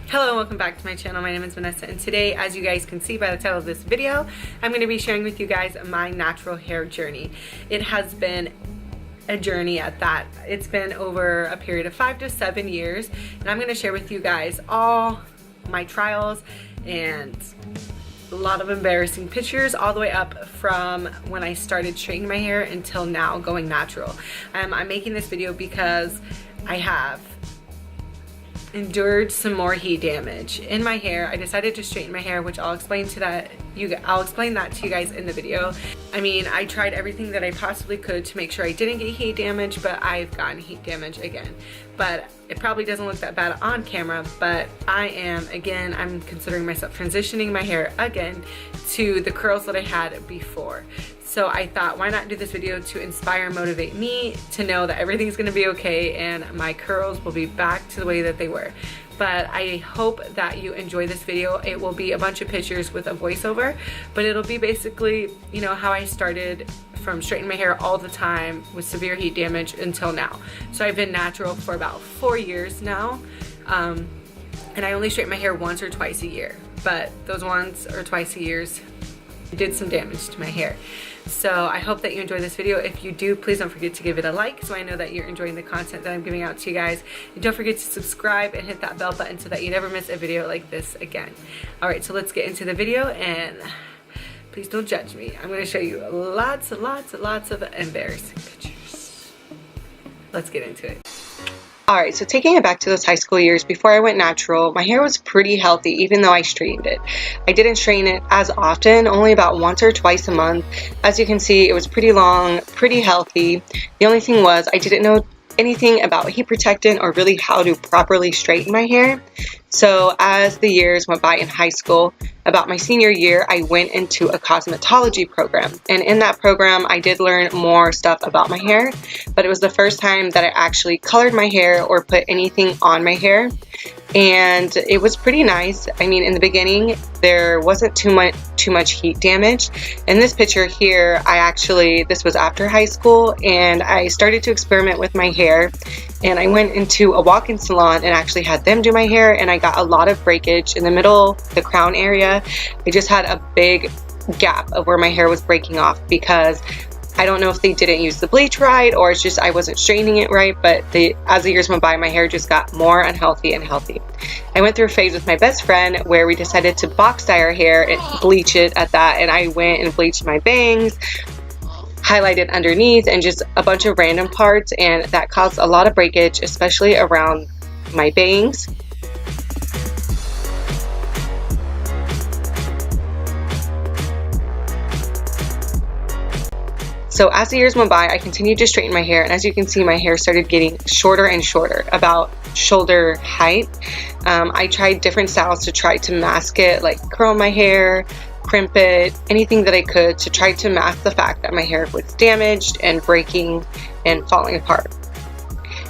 Hello and welcome back to my channel. My name is Vanessa, and today, as you guys can see by the title of this video, I'm going to be sharing with you guys my natural hair journey. It has been a journey at that. It's been over a period of 5 to 7 years, and I'm going to share with you guys all my trials and a lot of embarrassing pictures all the way up from when I started straightening my hair until now going natural. I'm making this video because I have endured some more heat damage in my hair. I decided to straighten my hair, which I'll explain that to you guys in the video. I mean, I tried everything that I possibly could to make sure I didn't get heat damage, but I've gotten heat damage again. But it probably doesn't look that bad on camera, but I'm considering myself transitioning my hair again to the curls that I had before. So I thought, why not do this video to inspire and motivate me to know that everything's gonna be okay and my curls will be back to the way that they were. But I hope that you enjoy this video. It will be a bunch of pictures with a voiceover, but it'll be basically, you know, how I started from straightening my hair all the time with severe heat damage until now. So I've been natural for about 4 years now, and I only straighten my hair once or twice a year, but those once or twice a years did some damage to my hair. So I hope that you enjoy this video. If you do, please don't forget to give it a like so I know that you're enjoying the content that I'm giving out to you guys. And don't forget to subscribe and hit that bell button so that you never miss a video like this again. Alright, so let's get into the video, and please don't judge me. I'm going to show you lots of embarrassing pictures. Let's get into it. Alright, so taking it back to those high school years, before I went natural, my hair was pretty healthy even though I straightened it. I didn't straighten it as often, only about once or twice a month. As you can see, it was pretty long, pretty healthy. The only thing was I didn't know anything about heat protectant or really how to properly straighten my hair. So as the years went by in high school, about my senior year, I went into a cosmetology program. And in that program, I did learn more stuff about my hair, but it was the first time that I actually colored my hair or put anything on my hair. And it was pretty nice. I mean, in the beginning, there wasn't too much heat damage. In this picture here, this was after high school, and I started to experiment with my hair. And I went into a walk-in salon and actually had them do my hair, and I got a lot of breakage in the middle, the crown area. I just had a big gap of where my hair was breaking off because I don't know if they didn't use the bleach right or it's just I wasn't straightening it right, but as the years went by, my hair just got more unhealthy and healthy. I went through a phase with my best friend where we decided to box dye our hair and bleach it at that, and I went and bleached my bangs, highlighted underneath, and just a bunch of random parts, and that caused a lot of breakage, especially around my bangs. So as the years went by, I continued to straighten my hair, and as you can see, my hair started getting shorter and shorter, about shoulder height. I tried different styles to try to mask it, like curl my hair, crimp it, anything that I could to try to mask the fact that my hair was damaged and breaking and falling apart.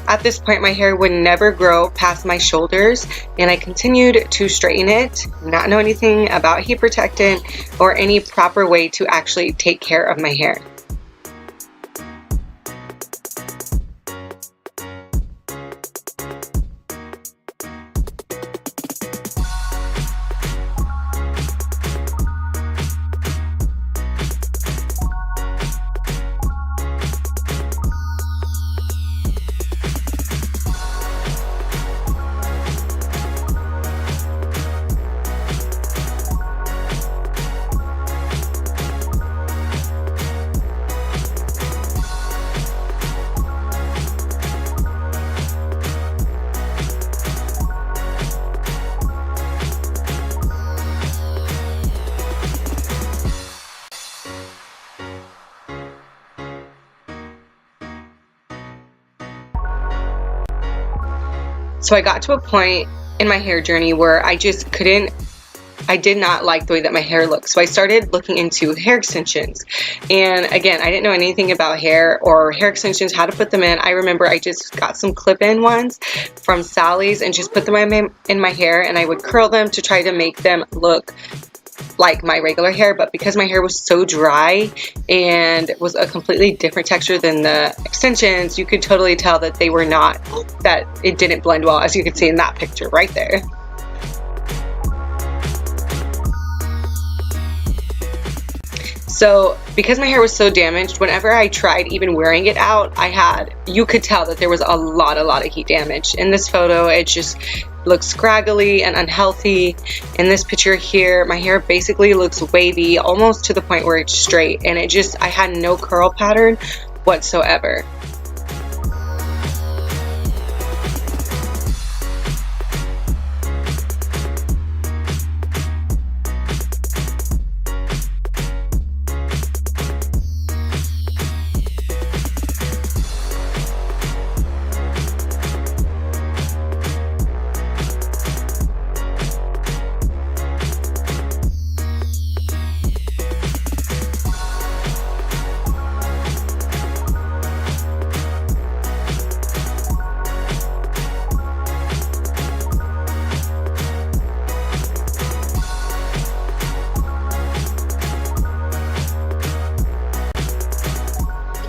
At this point, my hair would never grow past my shoulders, and I continued to straighten it, not know anything about heat protectant or any proper way to actually take care of my hair. So I got to a point in my hair journey where I did not like the way that my hair looked. So I started looking into hair extensions. And again, I didn't know anything about hair or hair extensions, how to put them in. I remember I just got some clip-in ones from Sally's and just put them in my hair, and I would curl them to try to make them look like my regular hair, but because my hair was so dry and was a completely different texture than the extensions, you could totally tell that they were not, that it didn't blend well, as you can see in that picture right there. So because my hair was so damaged, whenever I tried even wearing it out, you could tell that there was a lot of heat damage. In this photo, it just looks scraggly and unhealthy. In this picture here, my hair basically looks wavy, almost to the point where it's straight, and I had no curl pattern whatsoever.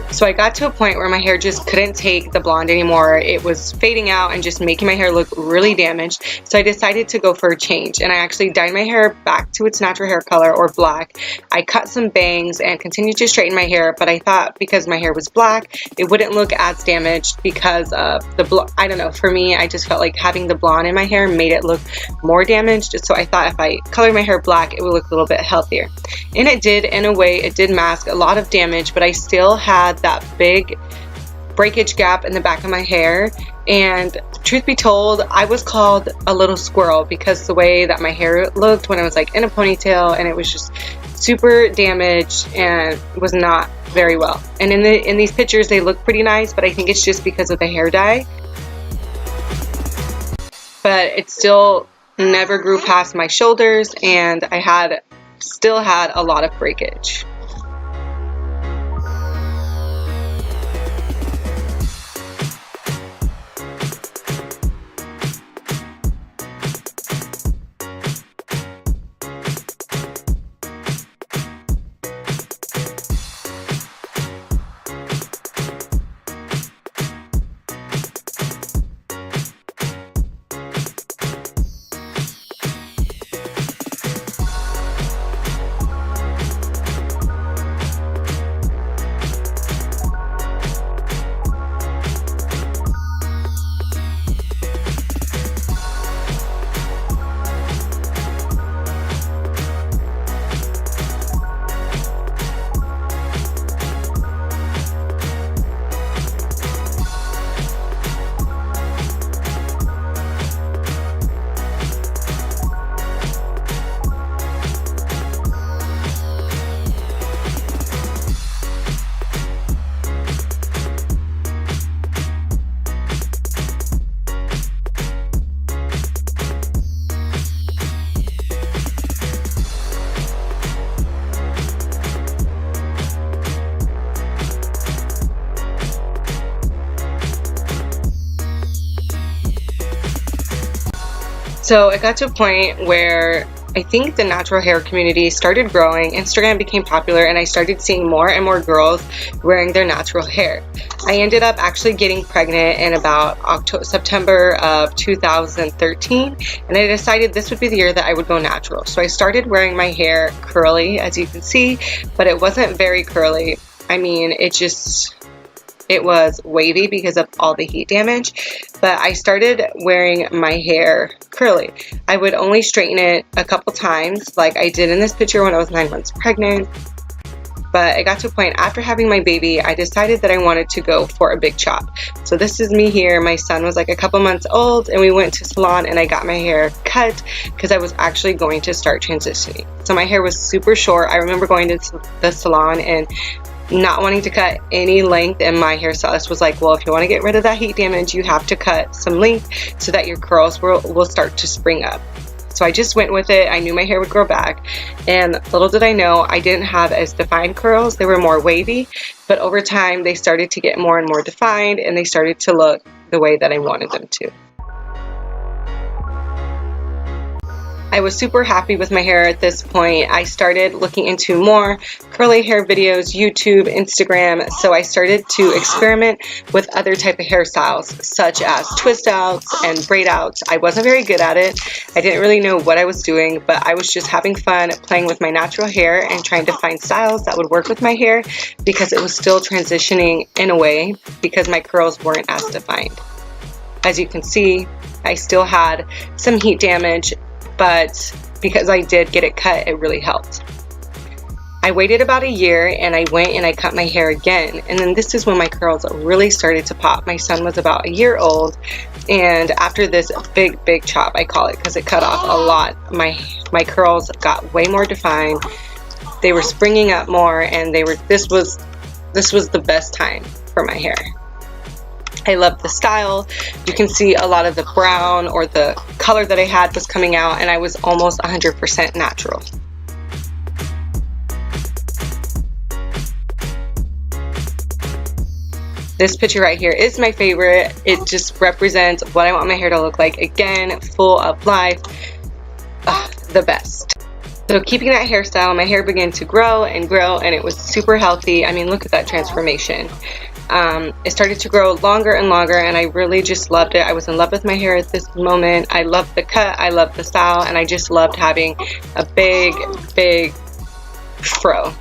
So I got to a point where my hair just couldn't take the blonde anymore. It was fading out and just making my hair look really damaged. So I decided to go for a change, and I actually dyed my hair back to its natural hair color, or black. I cut some bangs and continued to straighten my hair, but I thought because my hair was black, it wouldn't look as damaged because of I don't know, for me, I just felt like having the blonde in my hair made it look more damaged. So I thought if I colored my hair black, it would look a little bit healthier. And it did, in a way. It did mask a lot of damage, but I still had that big breakage gap in the back of my hair. And truth be told, I was called a little squirrel because the way that my hair looked when I was like in a ponytail, and it was just super damaged and was not very well. And in these pictures they look pretty nice, but I think it's just because of the hair dye. But it still never grew past my shoulders, and I still had a lot of breakage. So it got to a point where I think the natural hair community started growing, Instagram became popular, and I started seeing more and more girls wearing their natural hair. I ended up actually getting pregnant in about September of 2013, and I decided this would be the year that I would go natural. So I started wearing my hair curly, as you can see, but it wasn't very curly. I mean, it was wavy because of all the heat damage, but I started wearing my hair curly. I would only straighten it a couple times, like I did in this picture when I was 9 months pregnant. But it got to a point after having my baby, I decided that I wanted to go for a big chop. So this is me here. My son was like a couple months old, and we went to salon, and I got my hair cut because I was actually going to start transitioning. So my hair was super short. I remember going to the salon and not wanting to cut any length, and my hairstylist was like, well, if you want to get rid of that heat damage, you have to cut some length so that your curls will start to spring up. So I just went with it. I knew my hair would grow back, and little did I know, I didn't have as defined curls. They were more wavy, but over time they started to get more and more defined, and they started to look the way that I wanted them to. I was super happy with my hair at this point. I started looking into more curly hair videos, YouTube, Instagram, so I started to experiment with other type of hairstyles such as twist outs and braid outs. I wasn't very good at it. I didn't really know what I was doing, but I was just having fun playing with my natural hair and trying to find styles that would work with my hair because it was still transitioning in a way because my curls weren't as defined. As you can see, I still had some heat damage, but because I did get it cut, it really helped. I waited about a year and I went and I cut my hair again, and then this is when my curls really started to pop. My son was about a year old, and after this big chop, I call it because it cut off a lot, my curls got way more defined. They were springing up more, and this was the best time for my hair. I love the style. You can see a lot of the brown or the color that I had was coming out, and I was almost 100% natural. This picture right here is my favorite. It just represents what I want my hair to look like. Again, full of life. The best. So keeping that hairstyle, my hair began to grow, and it was super healthy. I mean, look at that transformation. It started to grow longer and longer, and I really just loved it. I was in love with my hair at this moment. I loved the cut, I loved the style, and I just loved having a big fro.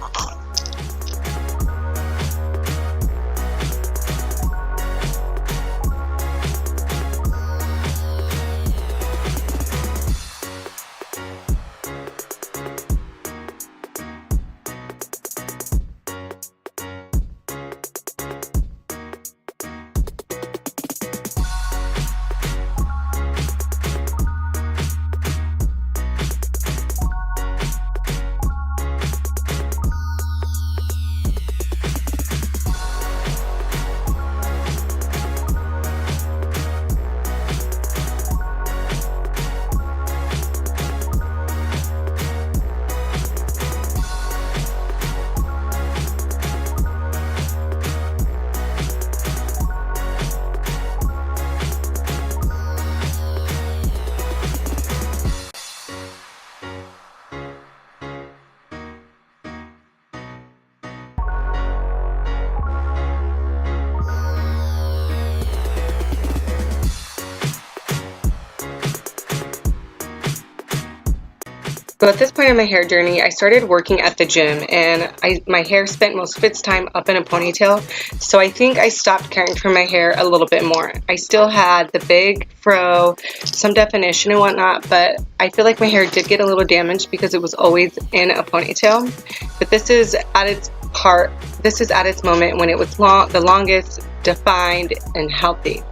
So at this point in my hair journey, I started working at the gym, and my hair spent most of its time up in a ponytail, so I think I stopped caring for my hair a little bit more. I still had the big fro, some definition and whatnot, but I feel like my hair did get a little damaged because it was always in a ponytail. But this is at its moment when it was the longest, defined, and healthy.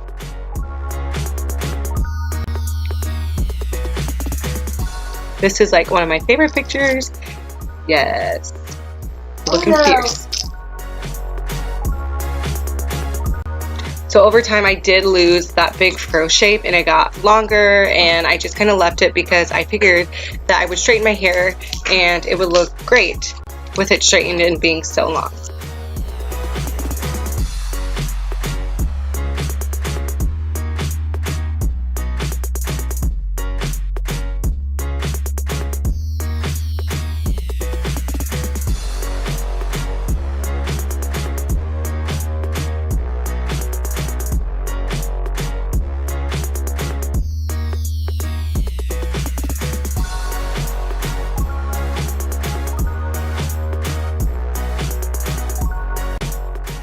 This is like one of my favorite pictures. Yes. Looking fierce. So over time I did lose that big fro shape, and it got longer, and I just kind of left it because I figured that I would straighten my hair and it would look great with it straightened and being so long.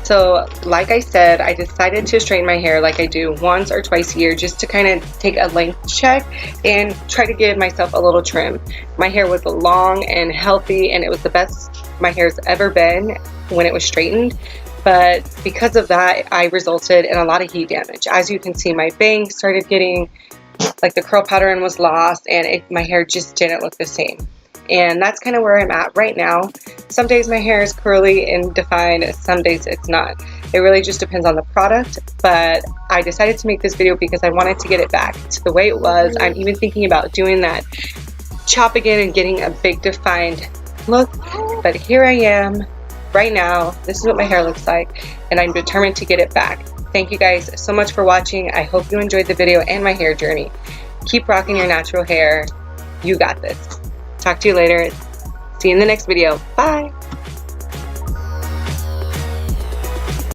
So like I said, I decided to straighten my hair like I do once or twice a year, just to kind of take a length check and try to give myself a little trim. My hair was long and healthy, and it was the best my hair's ever been when it was straightened. But because of that, I resulted in a lot of heat damage. As you can see, my bangs started getting, like, the curl pattern was lost, and my hair just didn't look the same. And that's kind of where I'm at right now. Some days my hair is curly and defined, some days it's not. It really just depends on the product, but I decided to make this video because I wanted to get it back to the way it was. I'm even thinking about doing that chop again and getting a big defined look, but here I am right now. This is what my hair looks like, and I'm determined to get it back. Thank you guys so much for watching. I hope you enjoyed the video and my hair journey. Keep rocking your natural hair. You got this. Talk to you later. See you in the next video. Bye.